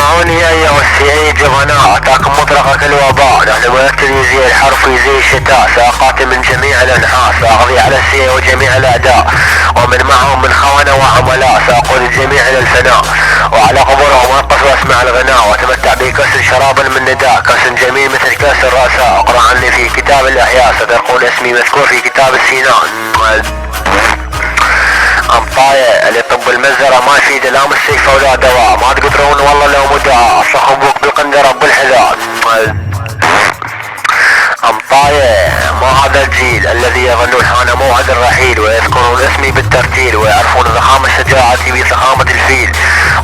اسمعوني ايها السيئي جبناء، اتاكم مطلقة كالوباء. نحن نرتدي زي الحرف زي الشتاء، ساقاتل من جميع الانحاء، ساقضي على السيئ وجميع الاعداء ومن معهم من خونة وعملاء، ساقود الجميع الى الفناء وعلى قبورهم ارقص واسمع الغناء واتمتع بكأس شرابا من نداء، كأس جميل مثل كأس الرأساء. اقرأ عني في كتاب الاحياء، ستلقون اسمي مذكور في كتاب السيناء. امطاية اللي طب المزرعة ما يفيد لا مستشفى ولا دواء، ما تقدرون والله لو مدعاء، اصلح ابوك بالقندرة بالحذاء. امطاية ما هذا الجيل الذي يظنون حان موعد الرحيل، ويذكرون اسمي بالترتيل، ويعرفون ضخامة شجاعتي بضخامة الفيل،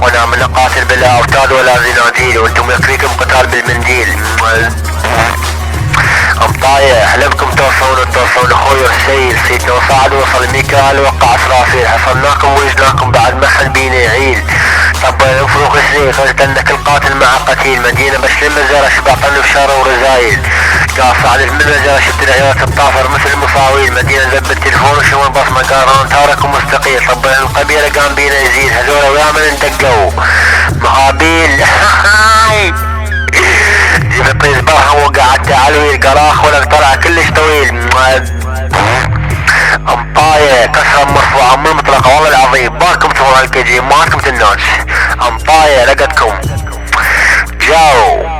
وانا من اقاتل بلا اوتاد ولا زناجيل، وانتم يكفيكم قتال بالمنديل. امطاية احلمكم توصلون اخوي السيل، صيتنا وصعد وصل ميكال وقع اسرافيل، حصلناكم وجناكم بعد ما حد بينا يعيل. طب انفروخ السيل قلت انك القاتل مع قتيل، مدينة بشلم مزارة شبع قلب شارة ورزايل، قاص على المزارة شفت العيال تطافر مثل المصاويل، مدينة ذب التلفون وشمال بصمة قاران تارك ومستقيل. طب القبيلة قام بينا يزيد، هذول ويامن اندقوا مهابيل. جبت برهم وقعدت على القراخ ولك طلع كلش طويل. امطاية كسرة مرفوعة من المطلقة والله العظيم، مالكم تروحوا هالكجي مالكم تناش. امطاية لقتكم جاو.